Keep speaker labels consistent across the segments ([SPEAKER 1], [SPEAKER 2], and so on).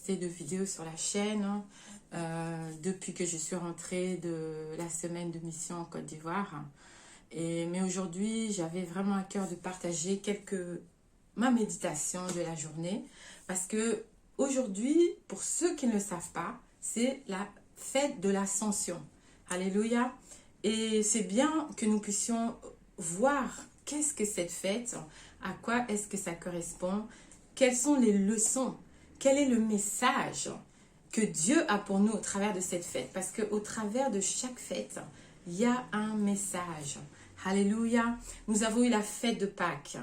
[SPEAKER 1] posté de vidéos sur la chaîne depuis que je suis rentrée de la semaine de mission en Côte d'Ivoire. Mais aujourd'hui, j'avais vraiment à cœur de partager ma méditation de la journée. Parce que aujourd'hui, pour ceux qui ne le savent pas, c'est la fête de l'Ascension. Alléluia. Et c'est bien que nous puissions voir qu'est-ce que cette fête, à quoi est-ce que ça correspond, quelles sont les leçons, quel est le message que Dieu a pour nous au travers de cette fête. Parce qu'au travers de chaque fête, il y a un message. Alléluia. Nous avons eu la fête de Pâques.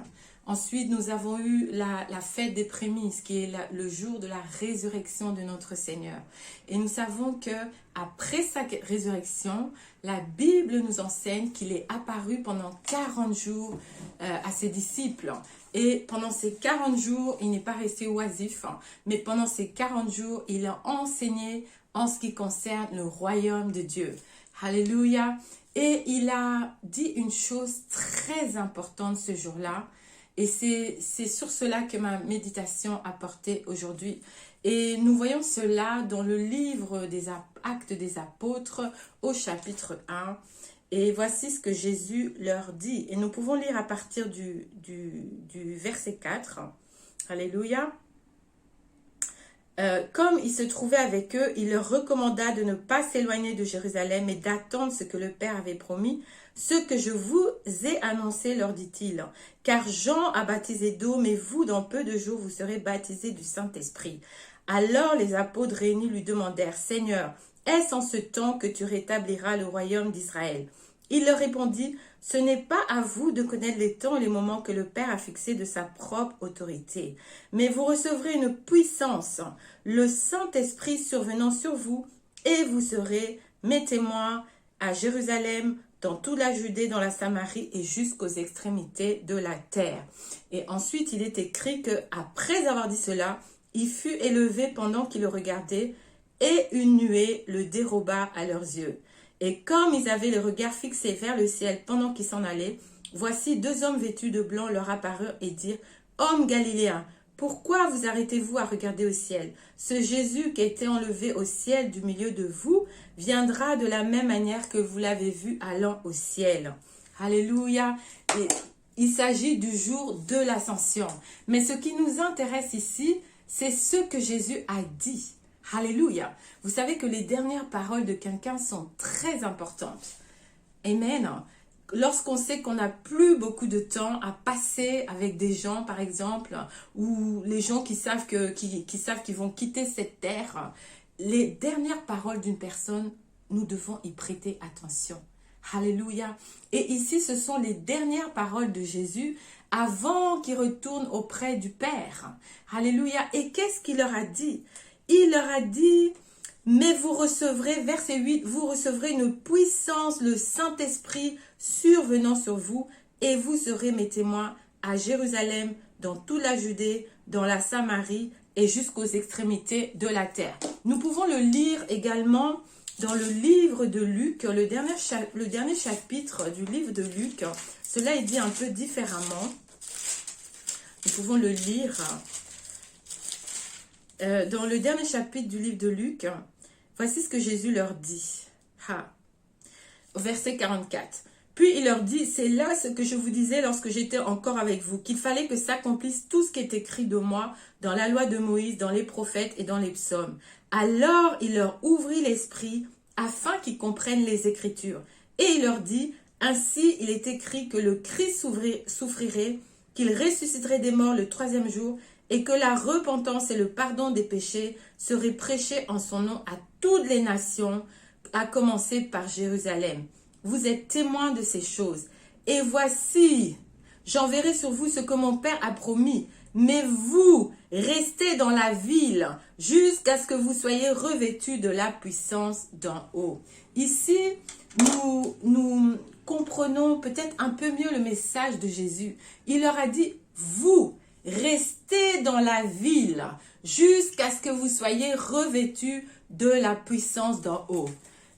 [SPEAKER 1] Ensuite, nous avons eu la fête des prémices, qui est le jour de la résurrection de notre Seigneur. Et nous savons que après sa résurrection, la Bible nous enseigne qu'il est apparu pendant 40 jours à ses disciples. Et pendant ces 40 jours, il n'est pas resté oisif, mais pendant ces 40 jours, il a enseigné en ce qui concerne le royaume de Dieu. Alléluia. Et il a dit une chose très importante ce jour-là. Et c'est sur cela que ma méditation a porté aujourd'hui. Et nous voyons cela dans le livre des Actes des Apôtres au chapitre 1. Et voici ce que Jésus leur dit. Et nous pouvons lire à partir du verset 4. Alléluia. Comme il se trouvait avec eux, il leur recommanda de ne pas s'éloigner de Jérusalem et d'attendre ce que le Père avait promis. Ce que je vous ai annoncé, leur dit-il, car Jean a baptisé d'eau, mais vous, dans peu de jours, vous serez baptisés du Saint-Esprit. Alors les apôtres réunis lui demandèrent, Seigneur, est-ce en ce temps que tu rétabliras le royaume d'Israël? Il leur répondit, ce n'est pas à vous de connaître les temps et les moments que le Père a fixés de sa propre autorité, mais vous recevrez une puissance, le Saint-Esprit survenant sur vous, et vous serez mes témoins à Jérusalem, dans toute la Judée, dans la Samarie et jusqu'aux extrémités de la terre. Et ensuite, il est écrit que après avoir dit cela, il fut élevé pendant qu'ils le regardaient, et une nuée le déroba à leurs yeux. Et comme ils avaient le regard fixé vers le ciel pendant qu'ils s'en allaient, voici deux hommes vêtus de blanc leur apparurent et dirent, Hommes galiléens, pourquoi vous arrêtez-vous à regarder au ciel? Ce Jésus qui a été enlevé au ciel du milieu de vous viendra de la même manière que vous l'avez vu allant au ciel. Alléluia. Et il s'agit du jour de l'ascension. Mais ce qui nous intéresse ici, c'est ce que Jésus a dit. Alléluia. Vous savez que les dernières paroles de quelqu'un sont très importantes. Amen. Lorsqu'on sait qu'on n'a plus beaucoup de temps à passer avec des gens, par exemple, ou les gens qui savent qu'ils vont quitter cette terre, les dernières paroles d'une personne, nous devons y prêter attention. Alléluia. Et ici, ce sont les dernières paroles de Jésus avant qu'il retourne auprès du Père. Alléluia. Et qu'est-ce qu'il leur a dit? Il leur a dit, mais vous recevrez, verset 8, vous recevrez une puissance, le Saint-Esprit survenant sur vous, et vous serez mes témoins à Jérusalem, dans toute la Judée, dans la Samarie et jusqu'aux extrémités de la terre. Nous pouvons le lire également dans le livre de Luc, le dernier chapitre du livre de Luc. Cela est dit un peu différemment. Nous pouvons le lire dans le dernier chapitre du livre de Luc. Voici ce que Jésus leur dit. Au verset 44. Puis il leur dit, c'est là ce que je vous disais lorsque j'étais encore avec vous, qu'il fallait que s'accomplisse tout ce qui est écrit de moi dans la loi de Moïse, dans les prophètes et dans les psaumes. Alors il leur ouvrit l'esprit afin qu'ils comprennent les Écritures. Et il leur dit, ainsi il est écrit que le Christ souffrirait, qu'il ressusciterait des morts le 3e jour, et que la repentance et le pardon des péchés seraient prêchés en son nom à toutes les nations, à commencer par Jérusalem. Vous êtes témoins de ces choses. Et voici, j'enverrai sur vous ce que mon Père a promis. Mais vous, restez dans la ville jusqu'à ce que vous soyez revêtus de la puissance d'en haut. Ici, nous comprenons peut-être un peu mieux le message de Jésus. Il leur a dit, vous, restez dans la ville jusqu'à ce que vous soyez revêtus de la puissance d'en haut.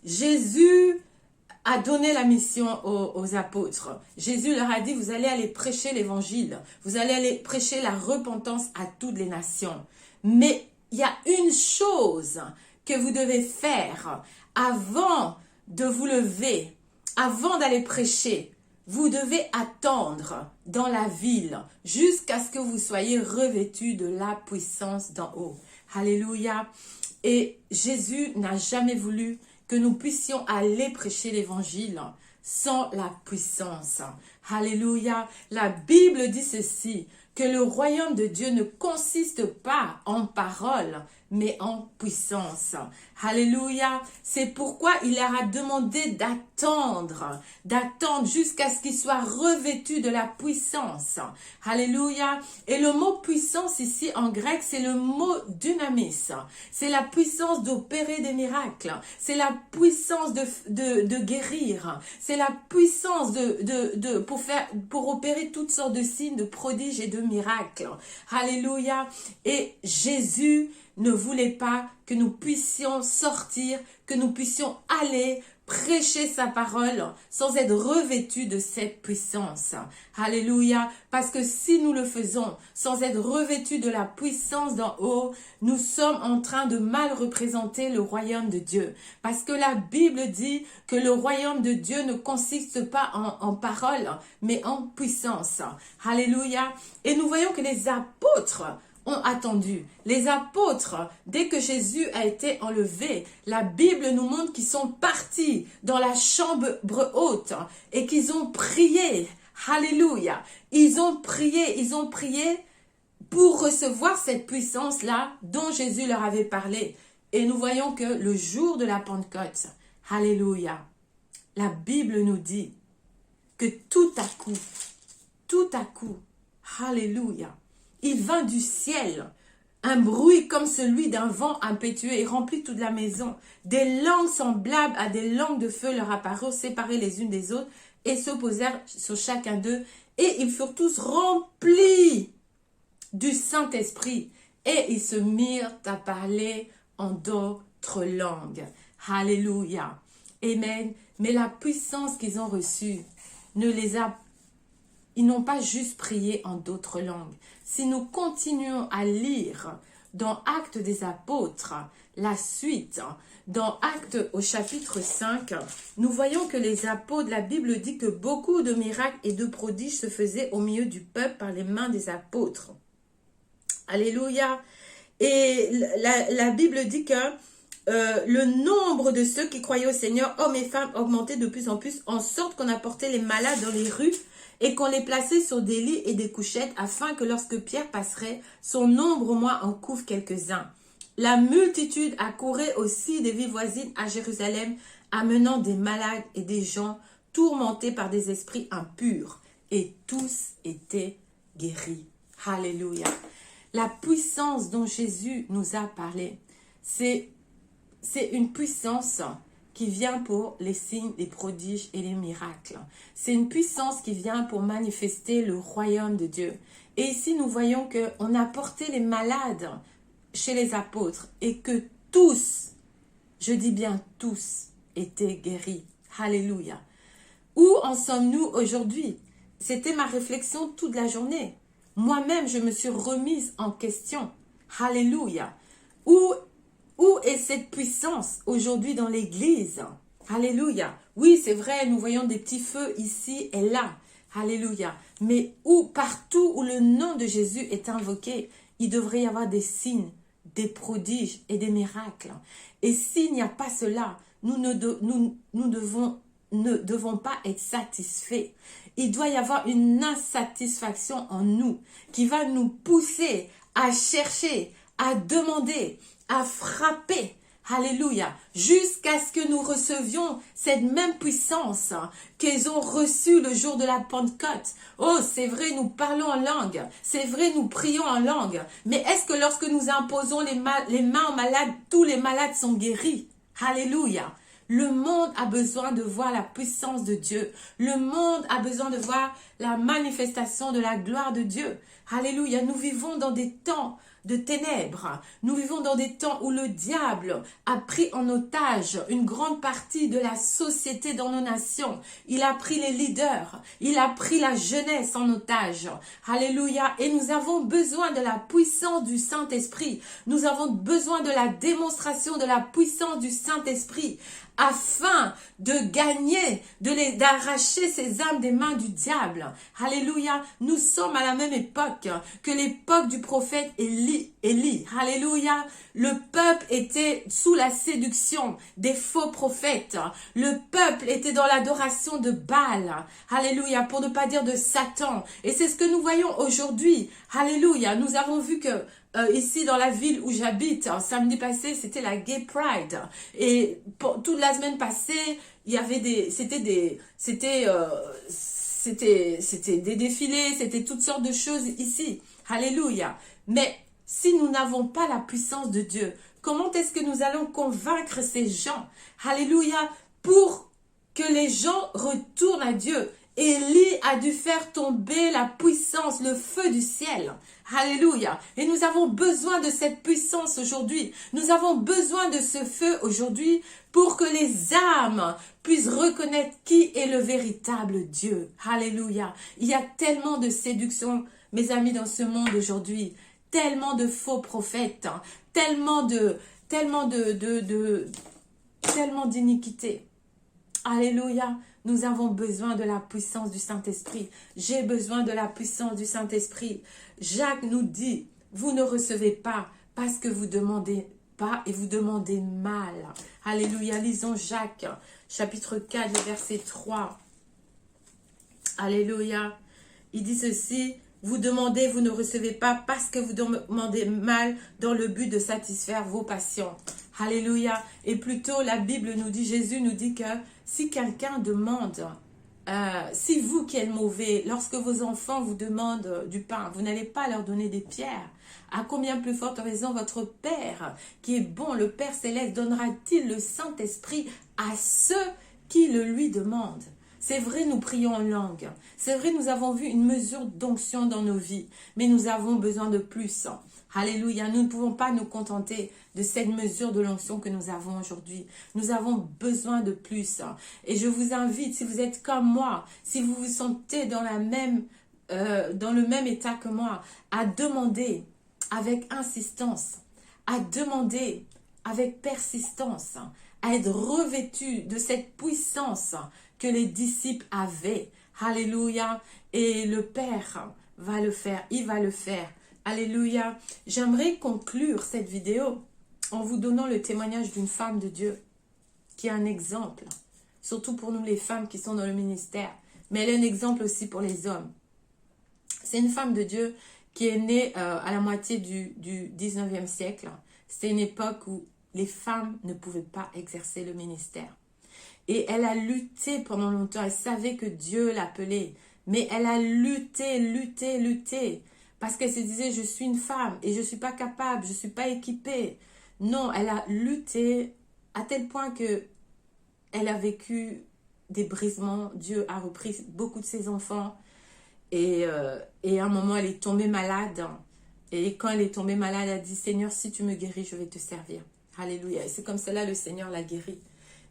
[SPEAKER 1] Jésus a donné la mission aux apôtres. Jésus leur a dit, vous allez aller prêcher l'évangile. Vous allez aller prêcher la repentance à toutes les nations. Mais il y a une chose que vous devez faire avant de vous lever, avant d'aller prêcher. Vous devez attendre dans la ville jusqu'à ce que vous soyez revêtus de la puissance d'en haut. Alléluia. Et Jésus n'a jamais voulu que nous puissions aller prêcher l'évangile sans la puissance. Alléluia. La Bible dit ceci, que le royaume de Dieu ne consiste pas en paroles, mais en puissance. Alléluia. C'est pourquoi il leur a demandé d'attendre jusqu'à ce qu'ils soient revêtus de la puissance. Alléluia. Et le mot puissance ici en grec, c'est le mot dynamis. C'est la puissance d'opérer des miracles. C'est la puissance de guérir. C'est la puissance pour opérer toutes sortes de signes, de prodiges et de miracles. Alléluia. Et Jésus ne voulait pas que nous puissions sortir, que nous puissions aller prêcher sa parole sans être revêtus de cette puissance. Alléluia. Parce que si nous le faisons sans être revêtus de la puissance d'en haut, nous sommes en train de mal représenter le royaume de Dieu. Parce que la Bible dit que le royaume de Dieu ne consiste pas en parole, mais en puissance. Alléluia. Et nous voyons que les apôtres ont attendu. Les apôtres, dès que Jésus a été enlevé, la Bible nous montre qu'ils sont partis dans la chambre haute et qu'ils ont prié. Alléluia. Ils ont prié pour recevoir cette puissance-là dont Jésus leur avait parlé. Et nous voyons que le jour de la Pentecôte, alléluia, la Bible nous dit que tout à coup, alléluia, il vint du ciel un bruit comme celui d'un vent impétueux et remplit toute la maison. Des langues semblables à des langues de feu leur apparurent, séparées les unes des autres, et se posèrent sur chacun d'eux. Et ils furent tous remplis du Saint-Esprit. Et ils se mirent à parler en d'autres langues. Alléluia. Amen. Mais la puissance qu'ils ont reçue ils n'ont pas juste prié en d'autres langues. Si nous continuons à lire dans Actes des Apôtres, la suite, dans Actes au chapitre 5, nous voyons que les apôtres, la Bible dit que beaucoup de miracles et de prodiges se faisaient au milieu du peuple par les mains des apôtres. Alléluia. Et la Bible dit que le nombre de ceux qui croyaient au Seigneur, hommes et femmes, augmentait de plus en plus, en sorte qu'on apportait les malades dans les rues et qu'on les plaçait sur des lits et des couchettes, afin que lorsque Pierre passerait, son ombre au moins en couvre quelques-uns. La multitude accourait aussi des villes voisines à Jérusalem, amenant des malades et des gens tourmentés par des esprits impurs, et tous étaient guéris. Alléluia. La puissance dont Jésus nous a parlé, c'est une puissance qui vient pour les signes, les prodiges et les miracles. C'est une puissance qui vient pour manifester le royaume de Dieu. Et ici, nous voyons qu'on a porté les malades chez les apôtres et que tous, je dis bien tous, étaient guéris. Alléluia. Où en sommes-nous aujourd'hui? C'était ma réflexion toute la journée. Moi-même, je me suis remise en question. Alléluia. Où est cette puissance aujourd'hui dans l'église? Alléluia. Oui, c'est vrai, nous voyons des petits feux ici et là. Alléluia. Mais partout où le nom de Jésus est invoqué, il devrait y avoir des signes, des prodiges et des miracles. Et s'il n'y a pas cela, nous ne devons pas être satisfaits. Il doit y avoir une insatisfaction en nous qui va nous pousser à chercher, à demander, à frapper, alléluia, jusqu'à ce que nous recevions cette même puissance qu'ils ont reçue le jour de la Pentecôte. Oh, c'est vrai, nous parlons en langue, c'est vrai, nous prions en langue, mais est-ce que lorsque nous imposons les mains aux malades, tous les malades sont guéris? Alléluia. Le monde a besoin de voir la puissance de Dieu. Le monde a besoin de voir la manifestation de la gloire de Dieu. Alléluia. Nous vivons dans des temps de ténèbres. Nous vivons dans des temps où le diable a pris en otage une grande partie de la société dans nos nations. Il a pris les leaders, il a pris la jeunesse en otage. Alléluia. Et nous avons besoin de la puissance du Saint-Esprit. Nous avons besoin de la démonstration de la puissance du Saint-Esprit afin de gagner, d'arracher ces âmes des mains du diable. Alléluia. Nous sommes à la même époque que l'époque du prophète Élie. Alléluia. Le peuple était sous la séduction des faux prophètes. Le peuple était dans l'adoration de Baal. Alléluia. Pour ne pas dire de Satan. Et c'est ce que nous voyons aujourd'hui. Alléluia. Nous avons vu que ici dans la ville où j'habite, samedi passé, c'était la Gay Pride. Et toute la semaine passée, il y avait c'était des défilés, c'était toutes sortes de choses ici. Alléluia. Mais si nous n'avons pas la puissance de Dieu, comment est-ce que nous allons convaincre ces gens? Alléluia. Pour que les gens retournent à Dieu. Élie a dû faire tomber la puissance, le feu du ciel. Alléluia. Et nous avons besoin de cette puissance aujourd'hui. Nous avons besoin de ce feu aujourd'hui pour que les âmes puissent reconnaître qui est le véritable Dieu. Alléluia. Il y a tellement de séduction, mes amis, dans ce monde aujourd'hui. Tellement de faux prophètes. Tellement d'iniquité. Alléluia. Nous avons besoin de la puissance du Saint-Esprit. J'ai besoin de la puissance du Saint-Esprit. Jacques nous dit, vous ne recevez pas parce que vous demandez pas et vous demandez mal. Alléluia. Lisons Jacques, chapitre 4, le verset 3. Alléluia. Il dit ceci, vous demandez, vous ne recevez pas parce que vous demandez mal dans le but de satisfaire vos passions. Alléluia. Et plutôt, la Bible nous dit, Jésus nous dit que si quelqu'un demande, si vous qui êtes mauvais, lorsque vos enfants vous demandent du pain, vous n'allez pas leur donner des pierres. À combien plus forte raison votre Père, qui est bon, le Père Céleste, donnera-t-il le Saint-Esprit à ceux qui le lui demandent? C'est vrai, nous prions en langue. C'est vrai, nous avons vu une mesure d'onction dans nos vies. Mais nous avons besoin de plus. Alléluia. Nous ne pouvons pas nous contenter de cette mesure de l'onction que nous avons aujourd'hui. Nous avons besoin de plus. Et je vous invite, si vous êtes comme moi, si vous vous sentez dans le même état que moi, à demander avec insistance, à demander avec persistance, à être revêtu de cette puissance que les disciples avaient. Alléluia. Et le Père va le faire. Il va le faire. Alléluia. J'aimerais conclure cette vidéo en vous donnant le témoignage d'une femme de Dieu qui est un exemple. Surtout pour nous les femmes qui sont dans le ministère. Mais elle est un exemple aussi pour les hommes. C'est une femme de Dieu qui est née à la moitié du 19e siècle. C'est une époque où les femmes ne pouvaient pas exercer le ministère. Et elle a lutté pendant longtemps. Elle savait que Dieu l'appelait. Mais elle a lutté. Parce qu'elle se disait, je suis une femme et je ne suis pas capable, je ne suis pas équipée. Non, elle a lutté à tel point que elle a vécu des brisements. Dieu a repris beaucoup de ses enfants. Et à un moment, elle est tombée malade. Et quand elle est tombée malade, elle a dit, Seigneur, si tu me guéris, je vais te servir. Alléluia. Et c'est comme cela, le Seigneur l'a guérie.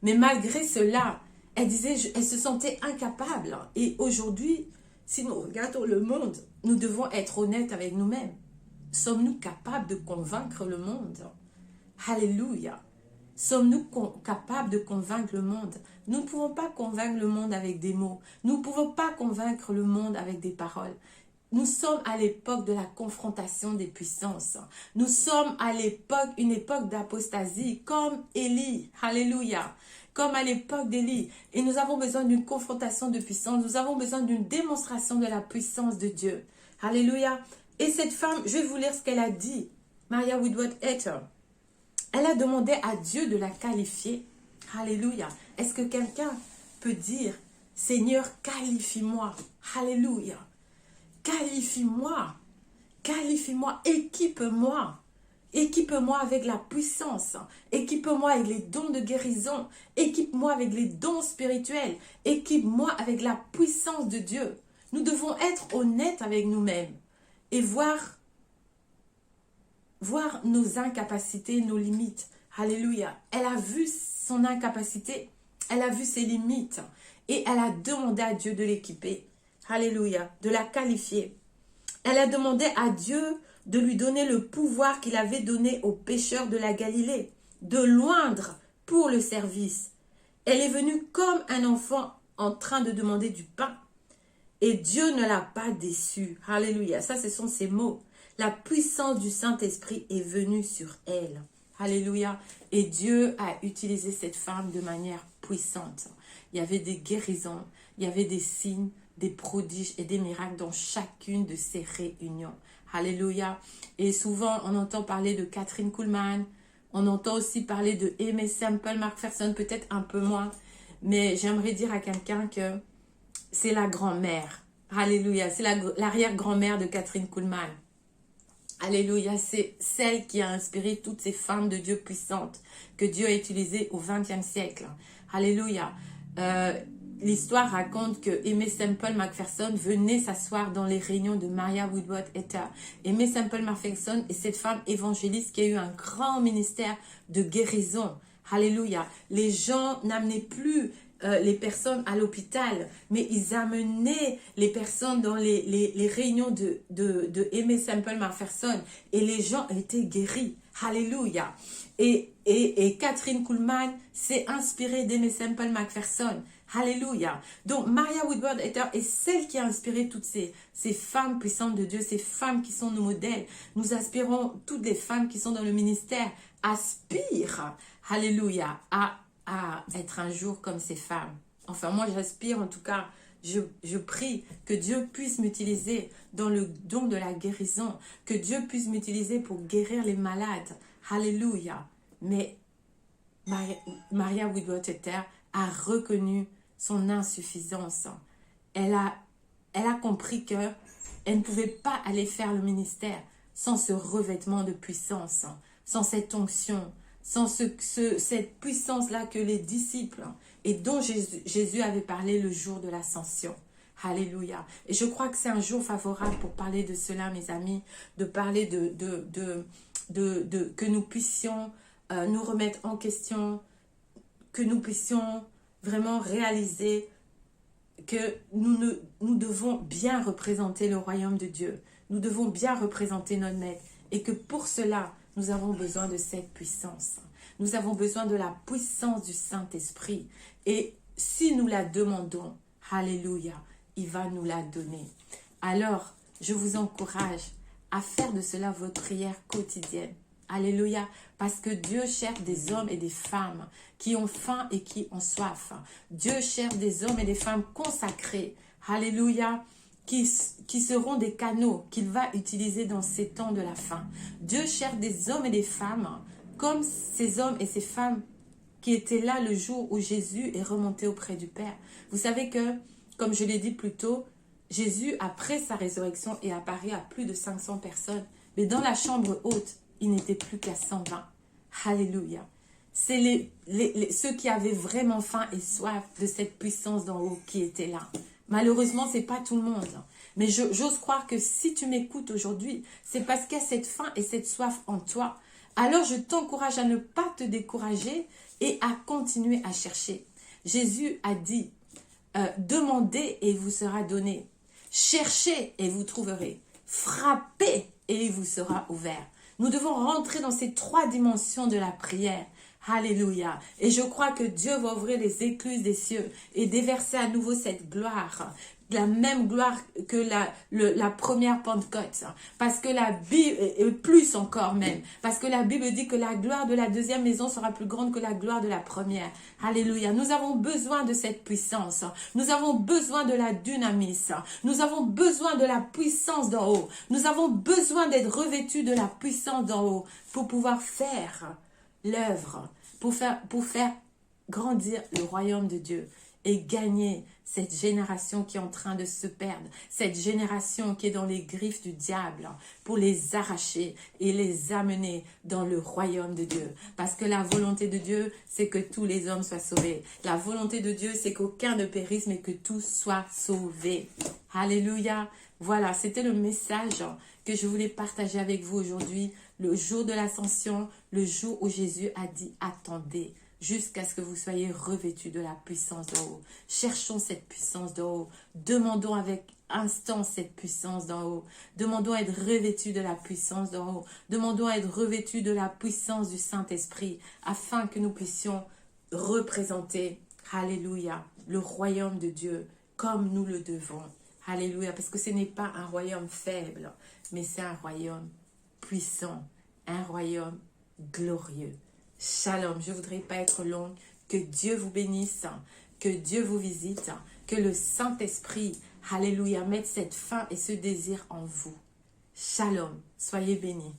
[SPEAKER 1] Mais malgré cela, elle disait, elle se sentait incapable. Et aujourd'hui, si nous regardons le monde, nous devons être honnêtes avec nous-mêmes. Sommes-nous capables de convaincre le monde? Alléluia. Sommes-nous capables de convaincre le monde? Nous ne pouvons pas convaincre le monde avec des mots. Nous ne pouvons pas convaincre le monde avec des paroles. Nous sommes à l'époque de la confrontation des puissances. Nous sommes à une époque d'apostasie, comme Élie. Alléluia. Comme à l'époque d'Élie. Et nous avons besoin d'une confrontation de puissance. Nous avons besoin d'une démonstration de la puissance de Dieu. Alléluia. Et cette femme, je vais vous lire ce qu'elle a dit. Maria Woodworth-Etter. Elle a demandé à Dieu de la qualifier. Alléluia. Est-ce que quelqu'un peut dire, Seigneur, qualifie-moi. Alléluia. Qualifie-moi. Qualifie-moi. Équipe-moi. Équipe-moi avec la puissance. Équipe-moi avec les dons de guérison. Équipe-moi avec les dons spirituels. Équipe-moi avec la puissance de Dieu. Nous devons être honnêtes avec nous-mêmes et voir voir nos incapacités, nos limites. Alléluia. Elle a vu son incapacité, elle a vu ses limites et elle a demandé à Dieu de l'équiper. Alléluia. De la qualifier. Elle a demandé à Dieu de lui donner le pouvoir qu'il avait donné aux pécheurs de la Galilée, de l'oindre pour le service. Elle est venue comme un enfant en train de demander du pain. Et Dieu ne l'a pas déçue. Alléluia. Ça, ce sont ses mots. La puissance du Saint-Esprit est venue sur elle. Alléluia. Et Dieu a utilisé cette femme de manière puissante. Il y avait des guérisons, il y avait des signes, des prodiges et des miracles dans chacune de ces réunions. Alléluia. Et souvent, on entend parler de Kathryn Kuhlman. On entend aussi parler de Aimee Semple McPherson, peut-être un peu moins. Mais j'aimerais dire à quelqu'un que c'est la grand-mère. Alléluia. C'est l'arrière-grand-mère de Kathryn Kuhlman. Alléluia. C'est celle qui a inspiré toutes ces femmes de Dieu puissantes que Dieu a utilisées au XXe siècle. Alléluia. L'histoire raconte que Aimee Semple McPherson venait s'asseoir dans les réunions de Maria Woodworth Etter. Aimee Semple McPherson est cette femme évangéliste qui a eu un grand ministère de guérison. Alléluia. Les gens n'amenaient plus les personnes à l'hôpital, mais ils amenaient les personnes dans les réunions de Aimee Semple McPherson et les gens étaient guéris. Alléluia. Et Kathryn Kuhlman s'est inspirée d'Aimee Semple McPherson. Alléluia. Donc, Maria Woodworth Etter est celle qui a inspiré toutes ces femmes puissantes de Dieu, ces femmes qui sont nos modèles. Nous aspirons, toutes les femmes qui sont dans le ministère, aspirent, alléluia, à être un jour comme ces femmes. Enfin, moi, j'aspire, en tout cas, je prie que Dieu puisse m'utiliser dans le don de la guérison, que Dieu puisse m'utiliser pour guérir les malades. Alléluia. Mais Maria Woodworth Etter a reconnu son insuffisance. Elle a compris que elle ne pouvait pas aller faire le ministère sans ce revêtement de puissance, sans cette onction, sans cette puissance-là que les disciples et dont Jésus avait parlé le jour de l'ascension. Alléluia. Et je crois que c'est un jour favorable pour parler de cela, mes amis, de parler que nous puissions nous remettre en question, que nous puissions vraiment réaliser que nous devons bien représenter le royaume de Dieu. Nous devons bien représenter notre maître. Et que pour cela, nous avons besoin de cette puissance. Nous avons besoin de la puissance du Saint-Esprit. Et si nous la demandons, alléluia, il va nous la donner. Alors, je vous encourage à faire de cela votre prière quotidienne. Alléluia, parce que Dieu cherche des hommes et des femmes qui ont faim et qui ont soif. Dieu cherche des hommes et des femmes consacrés. Alléluia, qui seront des canaux qu'il va utiliser dans ces temps de la fin. Dieu cherche des hommes et des femmes comme ces hommes et ces femmes qui étaient là le jour où Jésus est remonté auprès du Père. Vous savez que, comme je l'ai dit plus tôt, Jésus, après sa résurrection, est apparu à plus de 500 personnes. Mais dans la chambre haute, il n'était plus qu'à 120. Alléluia. C'est ceux qui avaient vraiment faim et soif de cette puissance d'en haut qui étaient là. Malheureusement, ce n'est pas tout le monde. Mais j'ose croire que si tu m'écoutes aujourd'hui, c'est parce qu'il y a cette faim et cette soif en toi. Alors, je t'encourage à ne pas te décourager et à continuer à chercher. Jésus a dit, demandez et il vous sera donné. Cherchez et vous trouverez. Frappez et il vous sera ouvert. Nous devons rentrer dans ces 3 dimensions de la prière. Alléluia. Et je crois que Dieu va ouvrir les écluses des cieux et déverser à nouveau cette gloire. La même gloire que la première Pentecôte. Parce que la Bible, et plus encore même, parce que la Bible dit que la gloire de la deuxième maison sera plus grande que la gloire de la première. Alléluia. Nous avons besoin de cette puissance. Nous avons besoin de la dynamis. Nous avons besoin de la puissance d'en haut. Nous avons besoin d'être revêtus de la puissance d'en haut pour pouvoir faire l'œuvre, pour faire grandir le royaume de Dieu et gagner cette génération qui est en train de se perdre, cette génération qui est dans les griffes du diable, pour les arracher et les amener dans le royaume de Dieu. Parce que la volonté de Dieu, c'est que tous les hommes soient sauvés. La volonté de Dieu, c'est qu'aucun ne périsse, mais que tous soient sauvés. Alléluia. Voilà, c'était le message que je voulais partager avec vous aujourd'hui. le jour de l'ascension, le jour où Jésus a dit « Attendez » jusqu'à ce que vous soyez revêtus de la puissance d'en haut. Cherchons cette puissance d'en haut. Demandons avec instance cette puissance d'en haut. Demandons à être revêtus de la puissance d'en haut. Demandons à être revêtus de la puissance du Saint-Esprit afin que nous puissions représenter, alléluia, le royaume de Dieu comme nous le devons. Alléluia, parce que ce n'est pas un royaume faible, mais c'est un royaume puissant, un royaume glorieux. Shalom, je ne voudrais pas être longue. Que Dieu vous bénisse, que Dieu vous visite, que le Saint-Esprit, alléluia, mette cette faim et ce désir en vous. Shalom, soyez bénis.